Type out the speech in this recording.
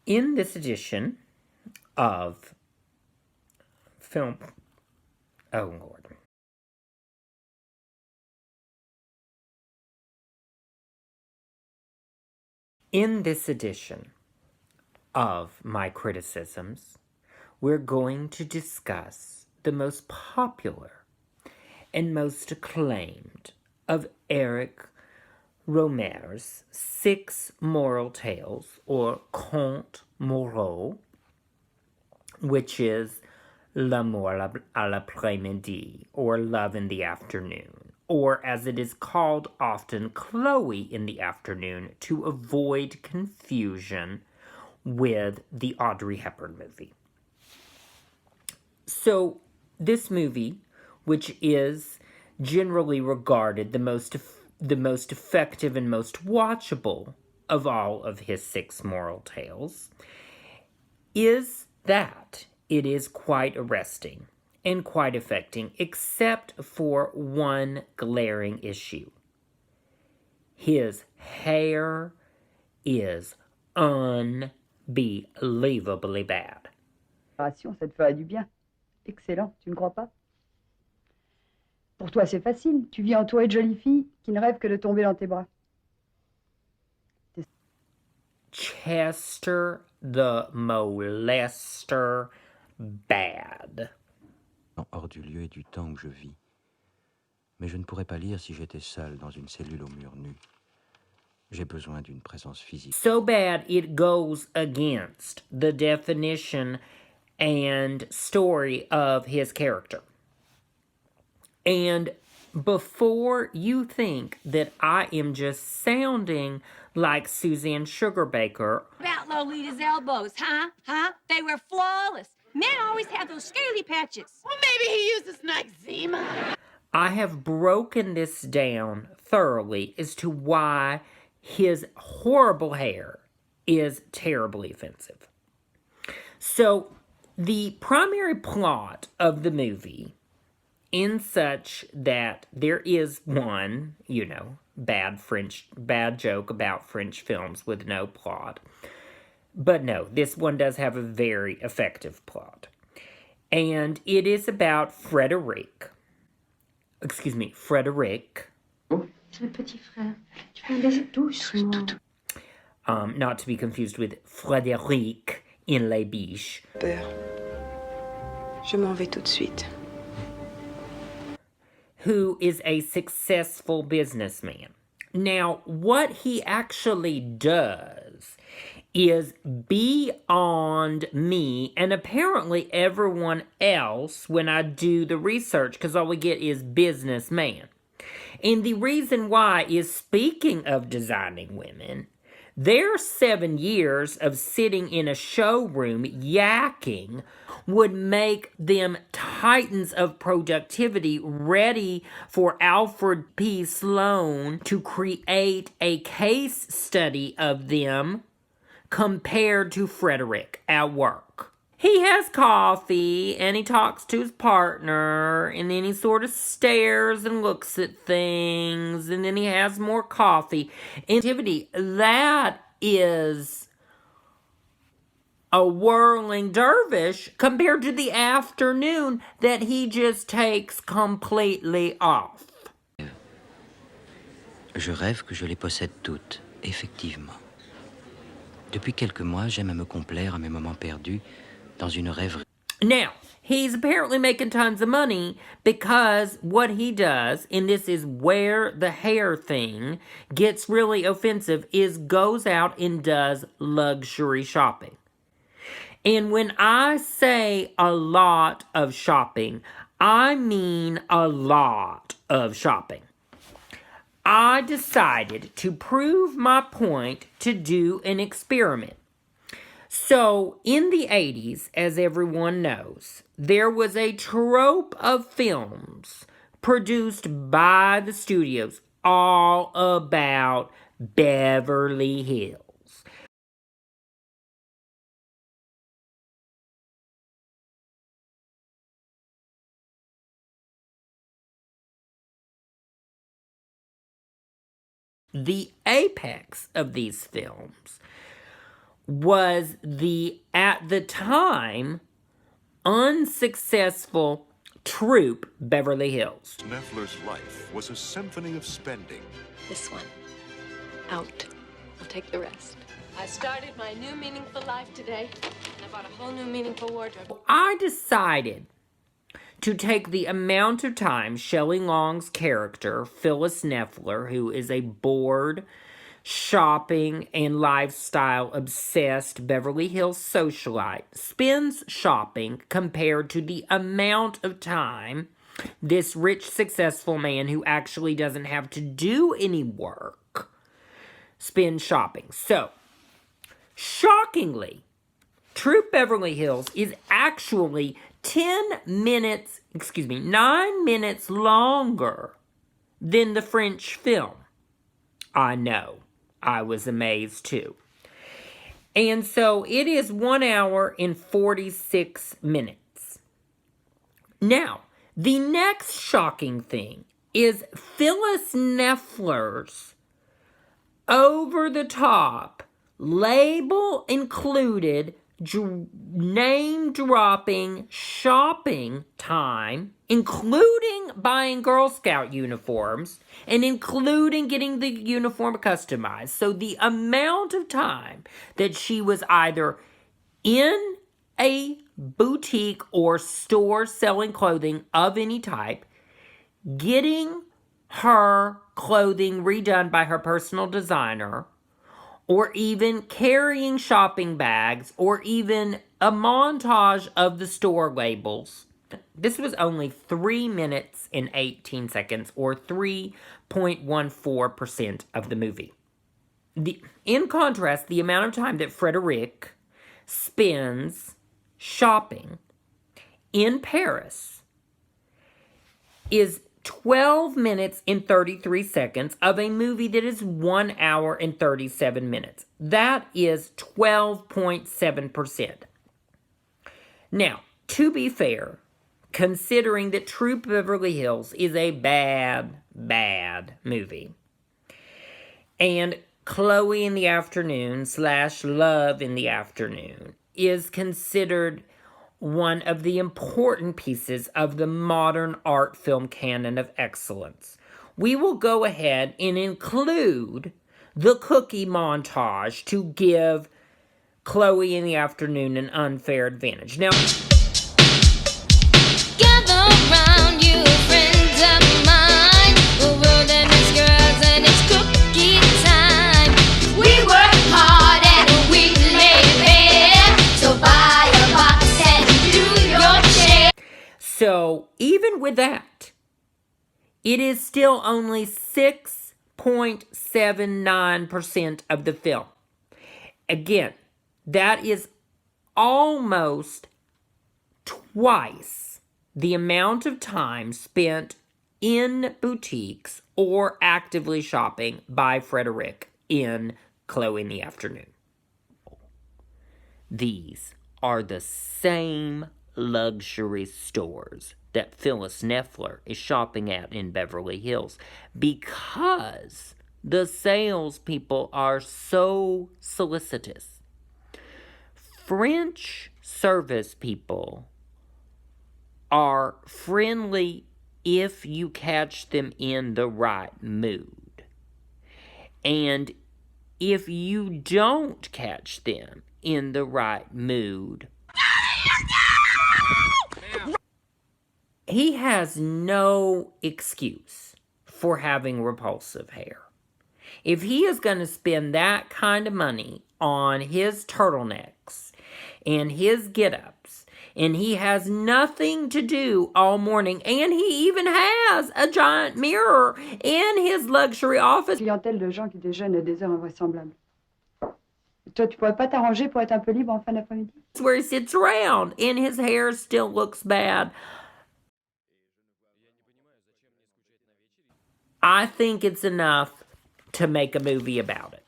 In this edition of film, oh Lord. In this edition of my criticisms, we're going to discuss the most popular and most acclaimed of Eric Rohmer's 6 moral tales, or contes moraux, which is L'amour à l'après-midi, or Love in the Afternoon, or as it is called often, Chloe in the Afternoon, to avoid confusion with the Audrey Hepburn movie. So, this movie, which is generally regarded the most effective and most watchable of all of his 6 moral tales, is that it is quite arresting and quite affecting, except for one glaring issue. His hair is unbelievably bad. Ça te fera du bien. Excellent, tu ne crois pas? Pour toi, c'est facile. Tu vis entouré de jolies filles qui ne rêvent que de tomber dans tes bras. Chester the Molester bad. Hors du lieu et du temps où je vis. Mais je ne pourrais pas lire si j'étais seul dans une cellule au mur nu. J'ai besoin d'une présence physique. So bad it goes against the definition and story of his character. And before you think that I am just sounding like Suzanne Sugarbaker. About Lolita's elbows, huh? They were flawless. Men always have those scaly patches. Well, maybe he uses an eczema. I have broken this down thoroughly as to why his horrible hair is terribly offensive. So, the primary plot of the movie, in such that there is one, bad joke about French films with no plot. But no, this one does have a very effective plot. And it is about Frederic. Le petit frère, tu peux me baiser doucement. Not to be confused with Frédéric in Les Biches. Peur. Je m'en vais tout de suite. Who is a successful businessman. Now, what he actually does is beyond me and apparently everyone else when I do the research, because all we get is businessman. And the reason why is, speaking of designing women, their 7 years of sitting in a showroom yakking would make them titans of productivity, ready for Alfred P. Sloan to create a case study of them compared to Frederick at work. He has coffee, and he talks to his partner, and then he sort of stares and looks at things, and then he has more coffee. Activity, that is a whirling dervish compared to the afternoon that he just takes completely off. Je rêve que je les possède toutes, effectivement. Depuis quelques mois, j'aime à me complaire à mes moments perdus dans une rêverie. Now, he's apparently making tons of money because what he does, and this is where the hair thing gets really offensive, is goes out and does luxury shopping. And when I say a lot of shopping, I mean a lot of shopping. I decided to prove my point to do an experiment. So, in the 80s, as everyone knows, there was a trope of films produced by the studios all about Beverly Hills. The apex of these films was the, at the time, unsuccessful troupe Beverly Hills. Neffler's life was a symphony of spending. This one. Out. I'll take the rest. I started my new meaningful life today. And I bought a whole new meaningful wardrobe. I decided to take the amount of time Shelley Long's character, Phyllis Neffler, who is a bored, shopping, and lifestyle-obsessed Beverly Hills socialite, spends shopping compared to the amount of time this rich, successful man who actually doesn't have to do any work spends shopping. So, shockingly, Troop Beverly Hills is actually 9 minutes longer than the French film. I know. I was amazed too. And so it is 1 hour and 46 minutes. Now, the next shocking thing is Phyllis Neffler's over-the-top, label-included, name-dropping shopping time, including buying Girl Scout uniforms, and including getting the uniform customized. So the amount of time that she was either in a boutique or store selling clothing of any type, getting her clothing redone by her personal designer, or even carrying shopping bags, or even a montage of the store labels. This was only 3 minutes and 18 seconds, or 3.14% of the movie. In contrast, the amount of time that Frederic spends shopping in Paris is 12 minutes and 33 seconds of a movie that is 1 hour and 37 minutes. That is 12.7%. Now, to be fair, considering that Troop Beverly Hills is a bad, bad movie, and Chloe in the Afternoon / Love in the Afternoon is considered one of the important pieces of the modern art film canon of excellence, we will go ahead and include the cookie montage to give Chloe in the Afternoon an unfair advantage. Now, gather round you, friends of mine. The world and its girls and its cookie time. We work hard and we lay bare. So buy a box and do your share. so even with that, it is still only 6.79% of the film. Again, that is almost twice the amount of time spent in boutiques or actively shopping by Frederic in Chloe in the Afternoon. These are the same luxury stores that Phyllis Neffler is shopping at in Beverly Hills because the salespeople are so solicitous. French service people are friendly if you catch them in the right mood. And if you don't catch them in the right mood, he has no excuse for having repulsive hair. If he is going to spend that kind of money on his turtlenecks and his get-ups, and he has nothing to do all morning, and he even has a giant mirror in his luxury office. Clientèle de gens qui déjeunent à des heures invraisemblables. Toi, tu pourrais pas t'arranger pour être un peu libre en fin d'après-midi? Where he sits around, and his hair still looks bad. I think it's enough to make a movie about it.